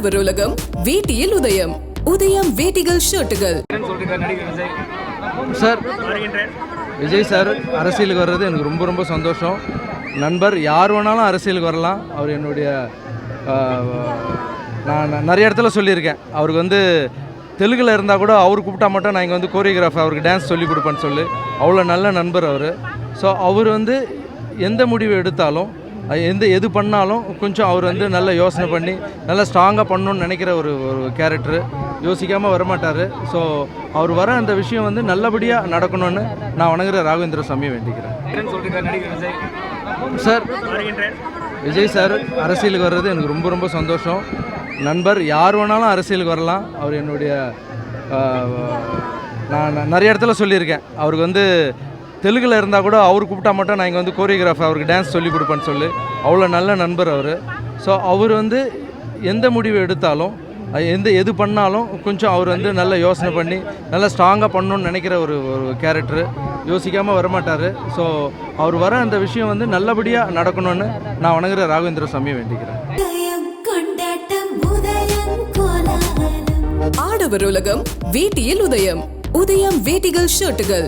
ஆடவர் உலகம் வேட்டியில் உதயம். உதயம் வேட்டிகள் ஷர்ட்டுகள். சார், விஜய் சார் அரசியலுக்கு வர்றது எனக்கு ரொம்ப ரொம்ப சந்தோஷம். நண்பர் யார் வேணாலும் அரசியலுக்கு வரலாம். அவர் என்னுடைய நான் நிறைய இடத்துல சொல்லியிருக்கேன். அவருக்கு வந்து தெலுங்கில் இருந்தால் கூட அவர் கூப்பிட்டா மட்டும் நான் இங்கே வந்து கோரியோகிராஃபர் அவருக்கு டான்ஸ் சொல்லி கொடுப்பேன்னு சொல்லி அவ்வளோ நல்ல நண்பர் அவர். ஸோ அவர் வந்து எந்த முடிவு எடுத்தாலும் எது பண்ணாலும் கொஞ்சம் அவர் வந்து நல்ல யோசனை பண்ணி நல்லா ஸ்ட்ராங்காக பண்ணணுன்னு நினைக்கிற ஒரு கேரக்டரு. யோசிக்காமல் வரமாட்டார். ஸோ அவர் வர அந்த விஷயம் வந்து நல்லபடியாக நடக்கணும்னு நான் வணங்குற ராகவேந்திர சாமியை வேண்டிக்கிறேன். சார், விஜய் சார் அரசியலுக்கு வர்றது எனக்கு ரொம்ப ரொம்ப சந்தோஷம். நண்பர் யார் வேணாலும் அரசியலுக்கு வரலாம். அவர் என்னுடைய நான் நிறைய இடத்துல சொல்லியிருக்கேன். அவருக்கு வந்து தெலுங்கில் இருந்தால் கூட அவர் கூப்பிட்டா மட்டும் நான் இங்கே வந்து கோரியோகிராஃபர் அவருக்கு டான்ஸ் சொல்லி கொடுப்பேன்னு சொல்லி அவ்வளோ நல்ல நண்பர் அவர். ஸோ அவர் வந்து எந்த முடிவு எடுத்தாலும் எது பண்ணாலும் கொஞ்சம் அவர் வந்து நல்ல யோசனை பண்ணி நல்லா ஸ்ட்ராங்காக பண்ணணுன்னு நினைக்கிற ஒரு கேரக்டரு. யோசிக்காமல் வரமாட்டார். ஸோ அவர் வர அந்த விஷயம் வந்து நல்லபடியாக நடக்கணும்னு நான் வணங்குற ராகவேந்திர சாமியை வேண்டிக்கிறேன். ஆடவர் உலகம் வேட்டியில் உதயம். உதயம் வேட்டிகள் ஷர்ட்டுகள்.